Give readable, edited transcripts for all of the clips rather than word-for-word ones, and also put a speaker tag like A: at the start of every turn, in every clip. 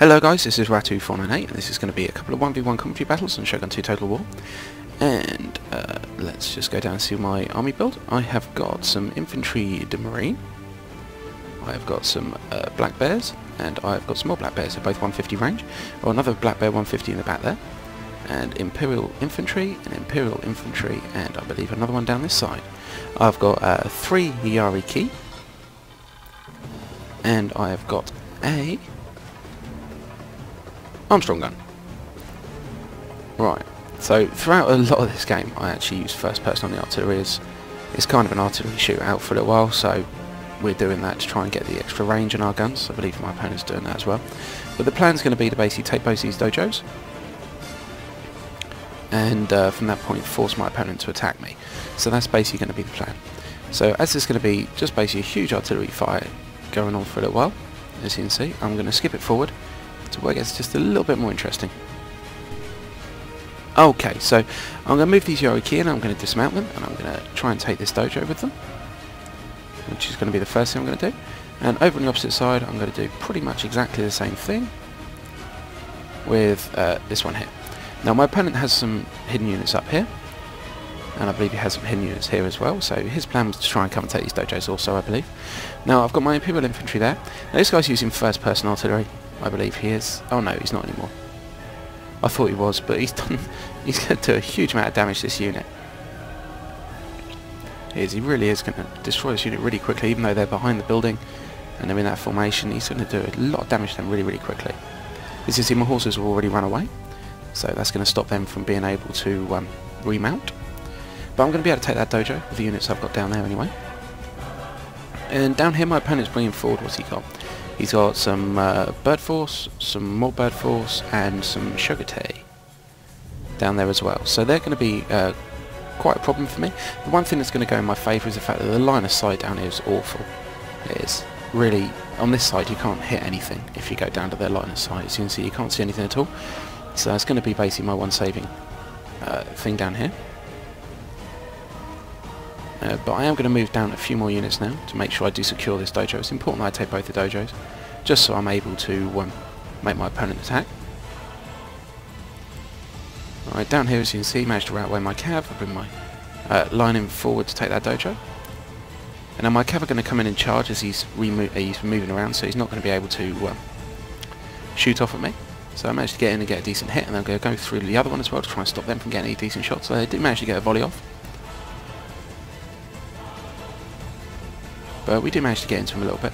A: Hello guys, this is Ratu498 and this is going to be a couple of 1v1 commentary battles on Shogun 2 Total War. And let's just go down and see my army build. I have got some infantry de marine, I have got some black bears, and I have got some more black bears. They're both 150 range, or another black bear 150 in the back there, and imperial infantry, and I believe another one down this side. I've got 3 Yari key, and I have got a Armstrong gun. Right, so throughout a lot of this game I actually use first person on the artillery. It's kind of an artillery shootout for a little while, so we're doing that to try and get the extra range on our guns. I believe my opponent's doing that as well. But the plan's going to be to basically take both these dojos and from that point force my opponent to attack me. So that's basically going to be the plan. So as there's going to be just basically a huge artillery fire going on for a little while, as you can see, I'm going to skip it forward to where it gets just a little bit more interesting. Okay, so I'm going to move these Yoriki and I'm going to dismount them, and I'm going to try and take this dojo with them, which is going to be the first thing I'm going to do. And over on the opposite side I'm going to do pretty much exactly the same thing with this one here. Now my opponent has some hidden units up here, and I believe he has some hidden units here as well, so his plan was to try and come and take these dojos also, I believe. Now I've got my Imperial Infantry there. Now this guy's using first person artillery, I believe he is. Oh no, he's not anymore. I thought he was, but he's going to do a huge amount of damage to this unit. He really is going to destroy this unit really quickly, even though they're behind the building and they're in that formation. He's going to do a lot of damage to them really quickly. As you see, my horses have already run away, so that's going to stop them from being able to remount. But I'm going to be able to take that dojo with the units I've got down there anyway. And down here my opponent's bringing forward, what's he got? He's got some bird force, some more bird force, and some Shogun down there as well. So they're going to be quite a problem for me. The one thing that's going to go in my favour is the fact that the line of sight down here is awful. It is really, on this side you can't hit anything if you go down to their line of sight. As you can see, you can't see anything at all. So that's going to be basically my one saving thing down here. But I am going to move down a few more units now to make sure I do secure this dojo. It's important that I take both the dojos, just so I'm able to make my opponent attack. Alright, down here as you can see, managed to rout away my cav. I bring my line in forward to take that dojo. And now my cav are going to come in and charge as he's moving around, so he's not going to be able to shoot off at me. So I managed to get in and get a decent hit, and I'm going to go through the other one as well to try and stop them from getting any decent shots. So they did manage to get a volley off. But we do manage to get into him a little bit.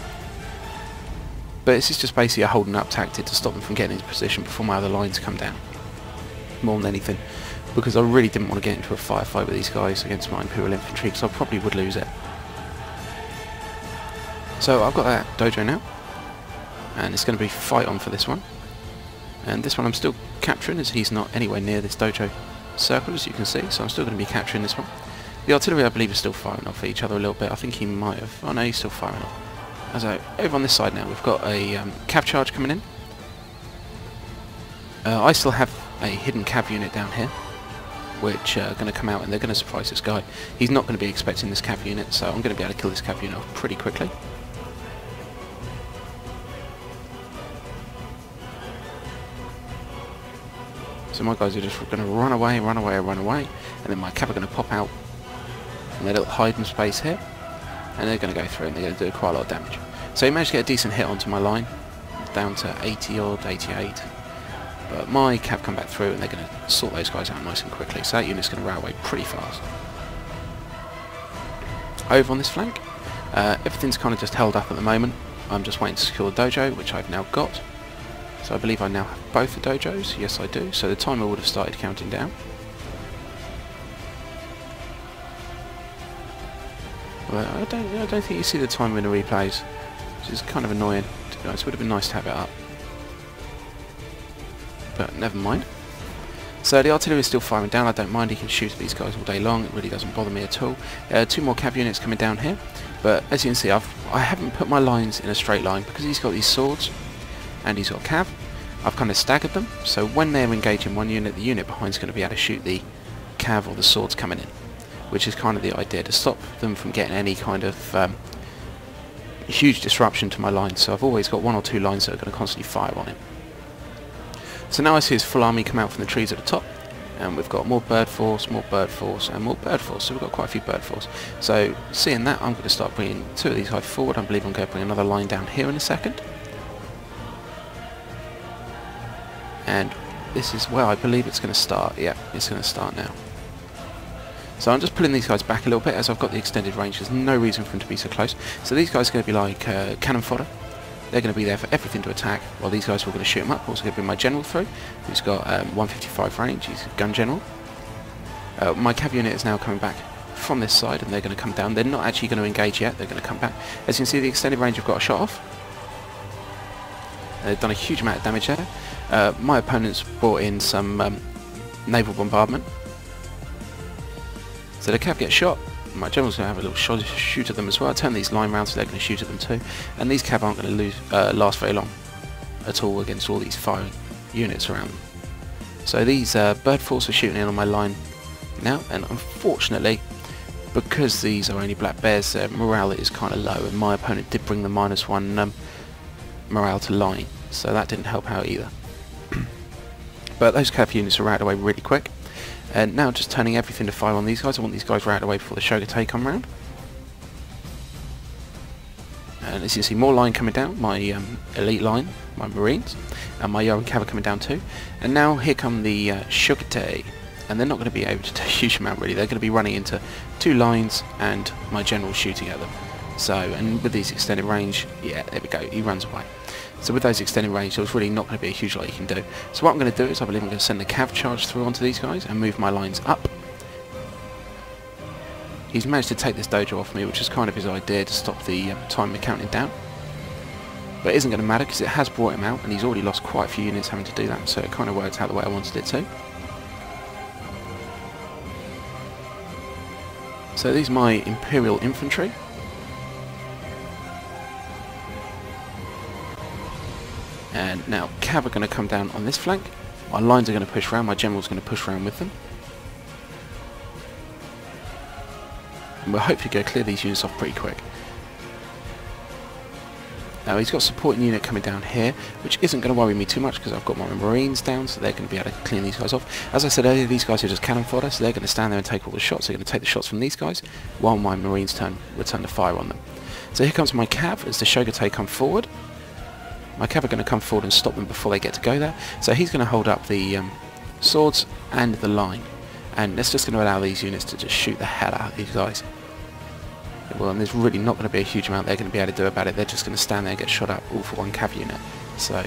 A: But this is just basically a holding up tactic to stop them from getting into position before my other lines come down. More than anything. Because I really didn't want to get into a firefight with these guys against my Imperial Infantry, because I probably would lose it. So I've got that dojo now. And it's going to be fight on for this one. And this one I'm still capturing, as he's not anywhere near this dojo circle, as you can see. So I'm still going to be capturing this one. The artillery, I believe, is still firing off at each other a little bit. I think he might have... Oh no, he's still firing off. So over on this side now, we've got a cav charge coming in. I still have a hidden cav unit down here, which are going to come out and they're going to surprise this guy. He's not going to be expecting this cav unit, so I'm going to be able to kill this cav unit off pretty quickly. So my guys are just going to run away, and then my cav are going to pop out from their little hiding space here, and they're going to go through and they're going to do quite a lot of damage. So he managed to get a decent hit onto my line, down to 80 odd, 88, but my cav come back through and they're going to sort those guys out nice and quickly, so that unit's going to rout away pretty fast. Over on this flank, everything's kind of just held up at the moment. I'm just waiting to secure the dojo, which I've now got. So I believe I now have both the dojos. Yes, I do. So the timer would have started counting down. Well, I don't think you see the timer in the replays, which is kind of annoying, to be honest. It would have been nice to have it up, but never mind. So the artillery is still firing down. I don't mind. He can shoot at these guys all day long. It really doesn't bother me at all. 2 more cav units coming down here, but as you can see, I haven't put my lines in a straight line because he's got these swords and he's got cav. I've kind of staggered them, so when they're engaging one unit, the unit behind is going to be able to shoot the cav or the swords coming in, which is kind of the idea, to stop them from getting any kind of huge disruption to my line. So I've always got 1 or 2 lines that are going to constantly fire on him. So now I see his full army come out from the trees at the top, and we've got more bird force, more bird force, and more bird force. So we've got quite a few bird force. So seeing that, I'm going to start bringing 2 of these guys forward. I believe I'm going to bring another line down here in a second. And this is where I believe it's going to start. Yeah, it's going to start now. So I'm just pulling these guys back a little bit as I've got the extended range. There's no reason for them to be so close. So these guys are going to be like cannon fodder. They're going to be there for everything to attack, while these guys are all going to shoot them up. Also going to bring my general through, who's got 155 range. He's a gun general. My cav unit is now coming back from this side, and they're going to come down. They're not actually going to engage yet. They're going to come back. As you can see, the extended range have got a shot off. They've done a huge amount of damage there. My opponent's brought in some naval bombardment. So the cav gets shot. My general's going to have a little shoot at them as well. I turn these line round so they're going to shoot at them too. And these cav aren't going to last very long at all against all these firing units around them. So these bird force are shooting in on my line now, and unfortunately, because these are only black bears, their morale is kind of low, and my opponent did bring the -1 morale to line, so that didn't help out either. But those cav units are routed away really quick. And now just turning everything to fire on these guys. I want these guys routed away before the Shogun come round. And as you see, more line coming down, my elite line, my marines, and my Yoran cav are coming down too. And now here come the Shogun, and they're not going to be able to do a huge amount really. They're going to be running into 2 lines and my general shooting at them. So, and with these extended range, yeah, there we go, he runs away. So with those extended range, there's really not going to be a huge lot you can do. So what I'm going to do is I believe I'm going to send the cav charge through onto these guys and move my lines up. He's managed to take this dojo off me, which is kind of his idea to stop the timer counting down. But it isn't going to matter because it has brought him out, and he's already lost quite a few units having to do that, so it kind of worked out the way I wanted it to. So these are my Imperial infantry. And now cav are going to come down on this flank. My lines are going to push round, my general's going to push round with them. And we'll hopefully go clear these units off pretty quick. Now he's got a supporting unit coming down here, which isn't going to worry me too much because I've got my marines down, so they're going to be able to clean these guys off. As I said earlier, these guys are just cannon fodder, so they're going to stand there and take all the shots. They're going to take the shots from these guys, while my marines return to fire on them. So here comes my cav as the Shogun come forward. My cav are going to come forward and stop them before they get to go there. So he's going to hold up the swords and the line. And it's just going to allow these units to just shoot the hell out of these guys. Well, and there's really not going to be a huge amount they're going to be able to do about it. They're just going to stand there and get shot up all for one cav unit. So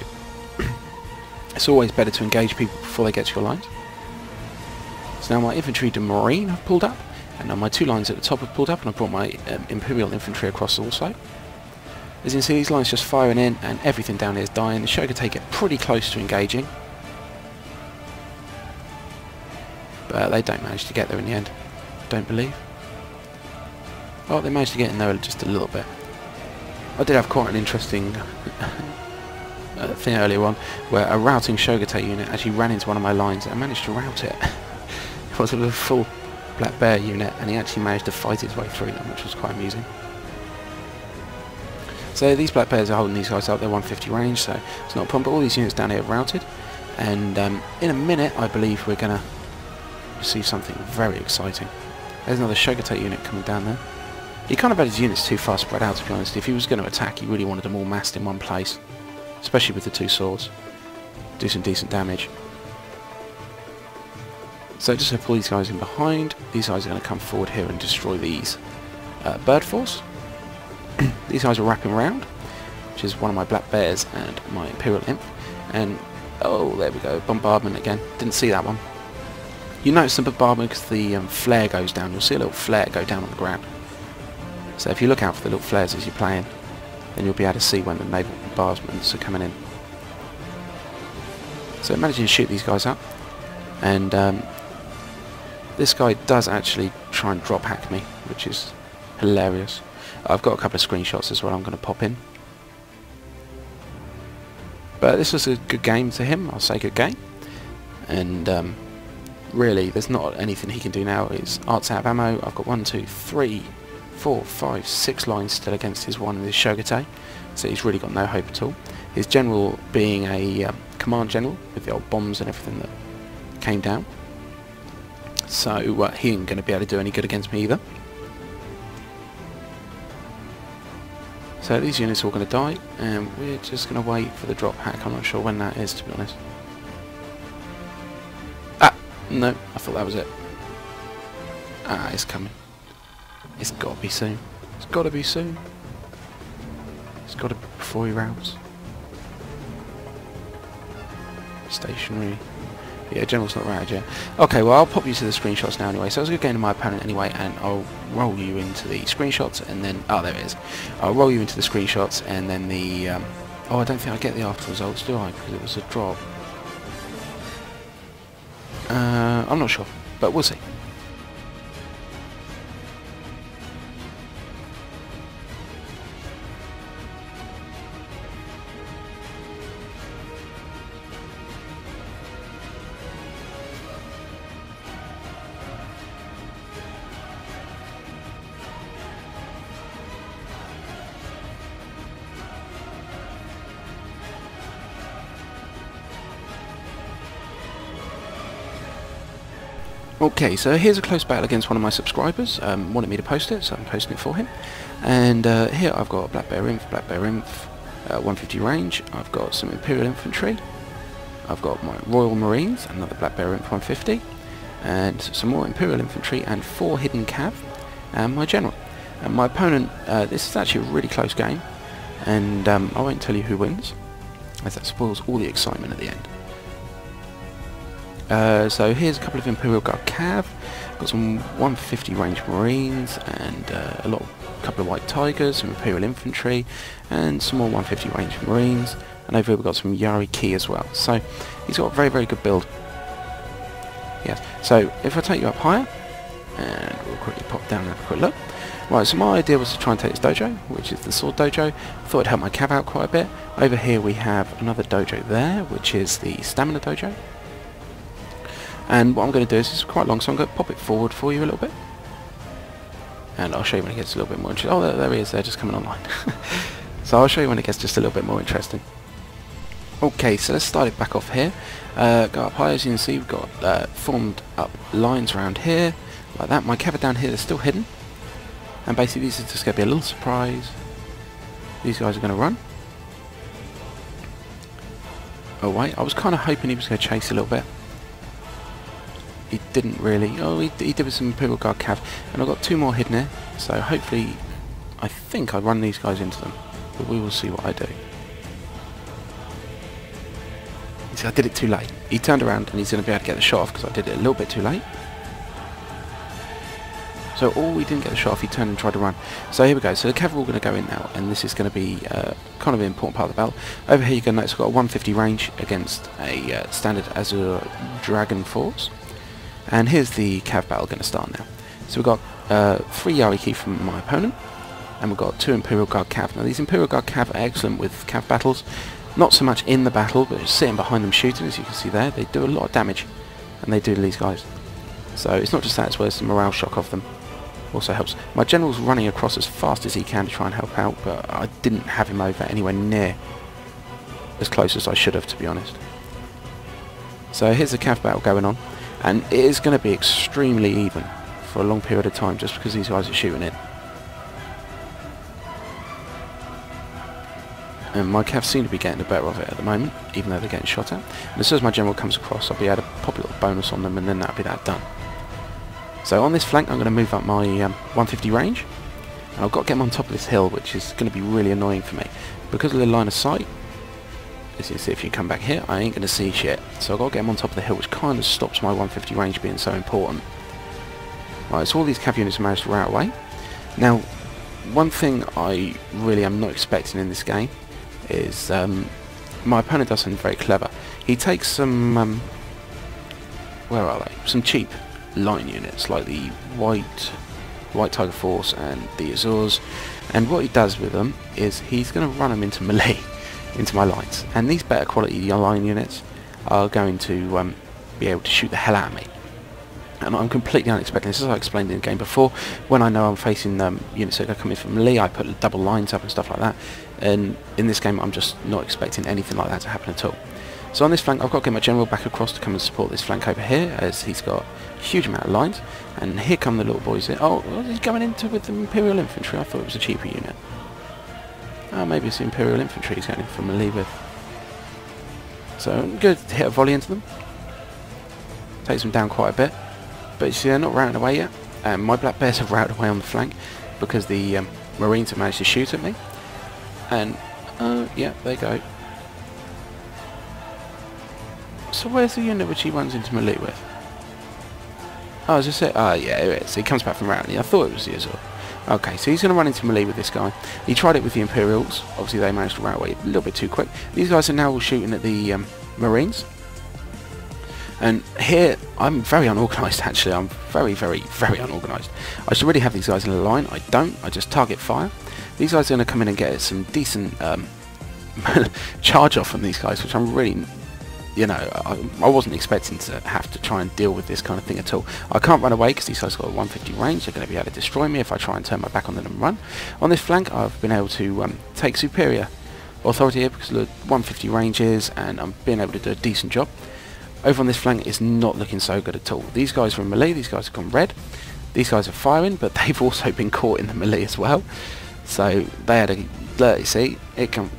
A: it's always better to engage people before they get to your lines. So now my infantry to marine have pulled up. And now my 2 lines at the top have pulled up, and I've brought my Imperial infantry across also. As you can see, these lines just firing in, and everything down here is dying. The Shogun get pretty close to engaging, but they don't manage to get there in the end, don't believe. Oh, they managed to get in there just a little bit. I did have quite an interesting thing earlier on, where a routing Shogun unit actually ran into one of my lines and managed to rout it. It was a full black bear unit, and he actually managed to fight his way through them, which was quite amusing. So these black bears are holding these guys up. They're 150 range, so it's not a problem. But all these units down here are routed, and in a minute I believe we're going to receive something very exciting. There's another Shogun unit coming down there. He kind of had his units too far spread out, to be honest. If he was going to attack, he really wanted them all massed in one place, especially with the 2 swords. Do some decent damage. So just to pull these guys in behind, these guys are going to come forward here and destroy these bird force. These guys are wrapping around, which is one of my black bears and my Imperial imp. And oh, there we go, bombardment again. Didn't see that one. You notice the bombardment because the flare goes down. You'll see a little flare go down on the ground. So if you look out for the little flares as you're playing, then you'll be able to see when the naval bombardments are coming in. So managing to shoot these guys up, and this guy does actually try and drop hack me, which is hilarious. I've got a couple of screenshots as well I'm going to pop in. But this was a good game to him, I'll say good game. And really, there's not anything he can do now. His art's out of ammo. I've got 1, 2, 3, 4, 5, 6 lines still against his one in his Shogun. So he's really got no hope at all. His general being a command general with the old bombs and everything that came down. So he ain't going to be able to do any good against me either. So these units are all going to die, and we're just going to wait for the drop hack. I'm not sure when that is, to be honest. Ah! No, I thought that was it. Ah, it's coming. It's got to be soon. It's got to be soon. It's got to be before he routes. Stationary. Yeah, general's not routed yet. Okay, well I'll pop you to the screenshots now anyway. So I was going to go into my opponent anyway, and I'll roll you into the screenshots, and then... oh, there it is. I'll roll you into the screenshots, and then the... oh, I don't think I get the after results, do I? Because it was a drop. I'm not sure, but we'll see. Okay, so here's a close battle against one of my subscribers. Wanted me to post it, so I'm posting it for him. And here I've got Black Bear Inf, 150 range. I've got some Imperial Infantry. I've got my Royal Marines, another Black Bear Inf 150, and some more Imperial Infantry, and 4 hidden cav, and my general. And my opponent, this is actually a really close game, and I won't tell you who wins, as that spoils all the excitement at the end. So here's a couple of Imperial Guard Cav, got some 150 range Marines, and a couple of White Tigers, some Imperial Infantry, and some more 150 range Marines, and over here we've got some Yari Key as well. So he's got a very, very good build. Yes, so if I take you up higher, and we'll quickly pop down and have a quick look. Right, so my idea was to try and take this dojo, which is the Sword Dojo. Thought it'd help my cav out quite a bit. Over here we have another dojo there, which is the Stamina Dojo. And what I'm going to do is, it's quite long, so I'm going to pop it forward for you a little bit. And I'll show you when it gets a little bit more interesting. Oh, there he is, there, just coming online. So I'll show you when it gets just a little bit more interesting. Okay, so let's start it back off here. Go up high, as you can see, we've got formed up lines around here, like that. My cav down here, they're still hidden. And basically this is just going to be a little surprise. These guys are going to run. Oh wait, I was kind of hoping he was going to chase a little bit. He didn't really. Oh, he did with some Imperial Guard cav. And I've got 2 more hidden here, so hopefully, I think I run these guys into them. But we will see what I do. You see, I did it too late. He turned around and he's going to be able to get the shot off because I did it a little bit too late. So he didn't get the shot off, he turned and tried to run. So here we go, so the cav are all going to go in now, and this is going to be kind of an important part of the battle. Over here you can notice I've got a 150 range against a standard Azure Dragon Force. And here's the cav battle going to start now. So we've got 3 Yari Key from my opponent, and we've got 2 Imperial Guard cav. Now these Imperial Guard cav are excellent with cav battles, not so much in the battle, but just sitting behind them shooting, as you can see there. They do a lot of damage, and they do to these guys. So it's not just that, it's where the morale shock of them also helps. My general's running across as fast as he can to try and help out, but I didn't have him over anywhere near as close as I should have, to be honest. So here's the cav battle going on. And it is going to be extremely even for a long period of time just because these guys are shooting in. And my cav seem to be getting the better of it at the moment, even though they're getting shot at. And as soon as my general comes across, I'll be able to pop a little bonus on them, and then that'll be that done. So on this flank I'm going to move up my 150 range, and I've got to get them on top of this hill, which is going to be really annoying for me. Because of the line of sight, as you can see, if you come back here, I ain't going to see shit. So I've got to get them on top of the hill, which kind of stops my 150 range being so important. Right, so all these cav units managed to rout away. Now, one thing I really am not expecting in this game is my opponent does something very clever. He takes some, where are they? Some cheap line units, like the White Tiger Force and the Azures. And what he does with them is he's going to run them into melee. Into my lines, and these better quality line units are going to be able to shoot the hell out of me, and I'm completely unexpected. This is as I explained in the game before. When I know I'm facing units that are coming from melee, I put double lines up and stuff like that, and in this game I'm just not expecting anything like that to happen at all. So on this flank I've got to get my general back across to come and support this flank over here, as he's got a huge amount of lines. And here come the little boys here. Oh, he's going into with the Imperial Infantry. I thought it was a cheaper unit. Oh, maybe it's the Imperial Infantry he's going in from melee with. So I'm going to hit a volley into them. Takes them down quite a bit. But you see they're not routing away yet. My Black Bears have routed away on the flank because the Marines have managed to shoot at me. And, yeah, there you go. So where's the unit which he runs into melee with? Oh, is this it? Ah, yeah, it is. He comes back from routing. I thought it was the Azure. Okay, so he's going to run into melee with this guy. He tried it with the Imperials. Obviously, they managed to rout away a little bit too quick. These guys are now all shooting at the Marines. And here, I'm very unorganised, actually. I'm very, very, very unorganised. I should really have these guys in a line. I don't. I just target fire. These guys are going to come in and get some decent charge off from these guys, which I'm really... You know, I wasn't expecting to have to try and deal with this kind of thing at all. I can't run away because these guys got a 150 range. They're going to be able to destroy me if I try and turn my back on them and run. On this flank, I've been able to take superior authority here because of the 150 ranges, and I'm being able to do a decent job. Over on this flank, it's not looking so good at all. These guys are in melee. These guys have gone red. These guys are firing, but they've also been caught in the melee as well. So they had a... See,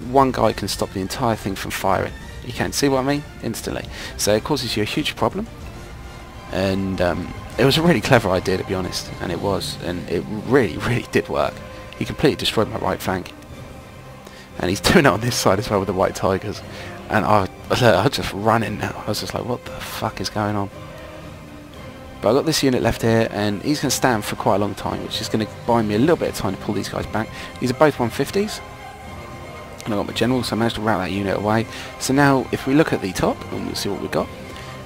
A: one guy can stop the entire thing from firing. You can see what I mean? Instantly. So it causes you a huge problem. And it was a really clever idea, to be honest. And it was. And it really, really did work. He completely destroyed my right flank. And he's doing it on this side as well with the White Tigers. And I just running now. I was just like, what the fuck is going on? But I've got this unit left here, and he's going to stand for quite a long time, which is going to buy me a little bit of time to pull these guys back. These are both 150s. And I've got my general, so I managed to rout that unit away. So now, if we look at the top, and we'll see what we've got.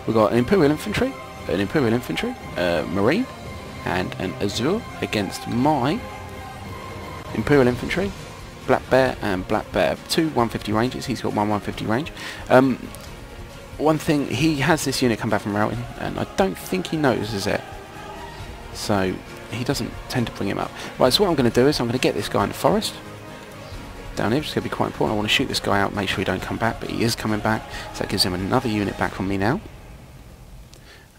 A: We've got an Imperial Infantry, Marine, and an Azure against my Imperial Infantry, Black Bear, and Black Bear. Two 150 ranges, he's got one 150 range. One thing, he has this unit come back from routing, and I don't think he notices it. So, he doesn't tend to bring him up. Right, so what I'm going to do is, I'm going to get this guy in the forest. Down here, which is going to be quite important. I want to shoot this guy out, make sure he don't come back, but he is coming back, so that gives him another unit back from me now.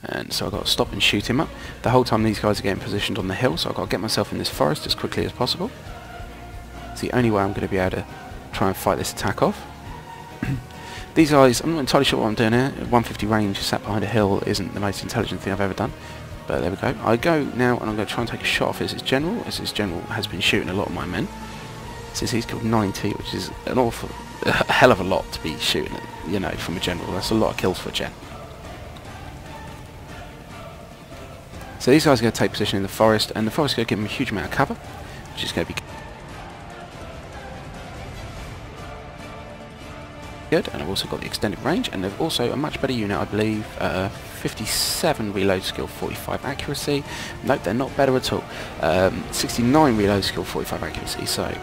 A: And so I've got to stop and shoot him up. The whole time these guys are getting positioned on the hill, so I've got to get myself in this forest as quickly as possible. It's the only way I'm going to be able to try and fight this attack off. These guys, I'm not entirely sure what I'm doing here. 150 range sat behind a hill isn't the most intelligent thing I've ever done. But there we go. I go now and I'm going to try and take a shot off his general, as his general has been shooting a lot of my men. Since he's killed 90, which is an awful, a hell of a lot to be shooting at, you know, from a general. That's a lot of kills for a gen. So these guys are going to take position in the forest, and the forest is going to give them a huge amount of cover, which is going to be good. And I've also got the extended range, and they've also a much better unit, I believe. 57 reload skill, 45 accuracy. Nope, they're not better at all. 69 reload skill, 45 accuracy. So.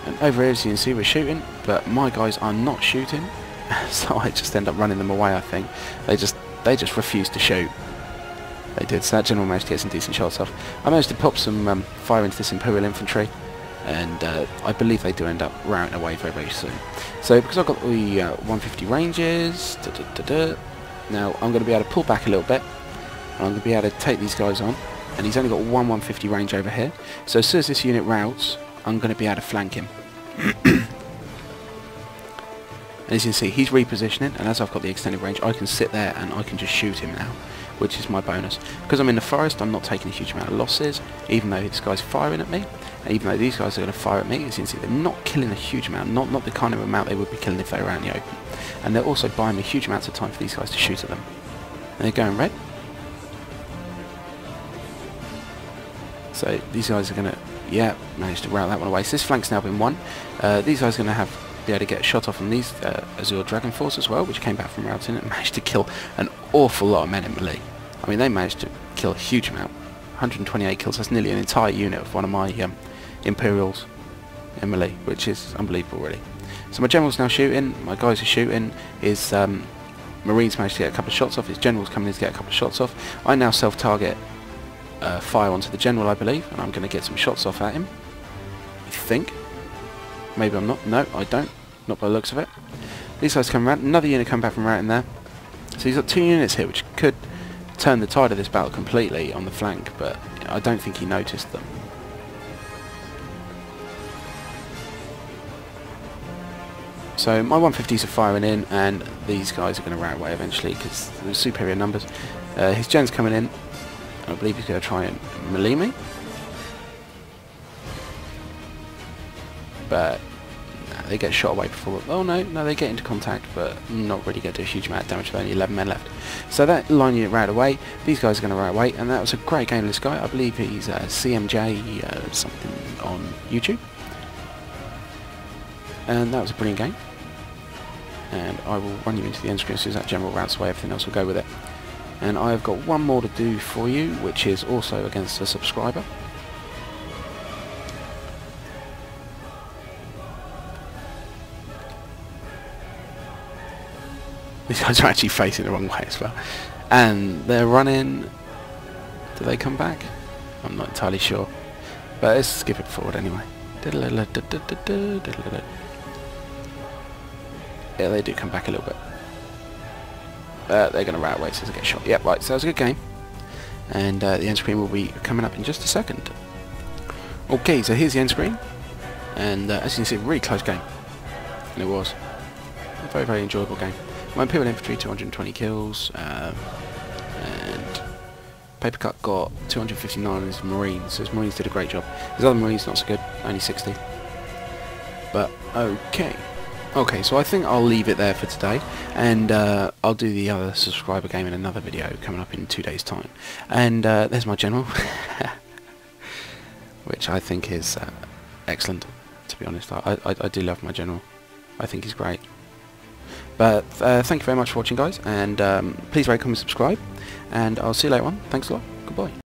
A: And over here, as you can see, we're shooting, but my guys are not shooting, so I just end up running them away. I think they just refuse to shoot. They did. So that general managed to get some decent shots off. I managed to pop some fire into this Imperial Infantry, and I believe they do end up routing away very, very soon. So because I've got the 150 ranges, now I'm going to be able to pull back a little bit, and I'm going to be able to take these guys on. And he's only got one 150 range over here, so as soon as this unit routs, I'm going to be able to flank him. And as you can see, he's repositioning, and as I've got the extended range, I can sit there and I can just shoot him now, which is my bonus. Because I'm in the forest, I'm not taking a huge amount of losses, even though this guy's firing at me, and even though these guys are going to fire at me. As you can see, they're not killing a huge amount, not the kind of amount they would be killing if they were out in the open. And they're also buying me huge amounts of time for these guys to shoot at them. And they're going red. So these guys are going to, yeah, managed to rout that one away. So this flank's now been won. These guys are going to be able to get a shot off on these Azure Dragon Force as well, which came back from routing and managed to kill an awful lot of men in melee. I mean, they managed to kill a huge amount. 128 kills, that's nearly an entire unit of one of my Imperials in melee, which is unbelievable, really. So my general's now shooting, my guys are shooting, his Marines managed to get a couple of shots off, his general's coming in to get a couple of shots off. I now self-target fire onto the general, I believe, and I'm going to get some shots off at him. I think. Maybe I'm not. No, I don't. Not by the looks of it. These guys come around, another unit come back from right in there. So he's got 2 units here, which could turn the tide of this battle completely on the flank, but I don't think he noticed them. So my 150s are firing in, and these guys are going to rout away eventually because there's superior numbers. His gen's coming in. I believe he's going to try and melee me. But nah, they get shot away before. Oh no, they get into contact, but not really going to do a huge amount of damage with only 11 men left. So that line unit routed away. These guys are going to rout away, and that was a great game. This guy, I believe he's CMJ something on YouTube, and that was a brilliant game. And I will run you into the end screen as soon as that general routs away. Everything else will go with it. And I have got one more to do for you, which is also against a subscriber. These guys are actually facing the wrong way as well. And they're running... Do they come back? I'm not entirely sure. But let's skip it forward anyway. Yeah, they do come back a little bit. They're going to rout away so they get shot. Yep, right, so that was a good game. And the end screen will be coming up in just a second. Okay, so here's the end screen. And as you can see, a really close game. And it was. A very, very enjoyable game. My Imperial Infantry, 220 kills. And Paper Cut got 259 on his Marines. So his Marines did a great job. His other Marines not so good, only 60. But, okay. Okay, so I think I'll leave it there for today, and I'll do the other subscriber game in another video coming up in 2 days' time. And there's my general, which I think is excellent, to be honest. I do love my general. I think he's great. But thank you very much for watching, guys, and please rate, comment, subscribe, and I'll see you later on. Thanks a lot. Goodbye.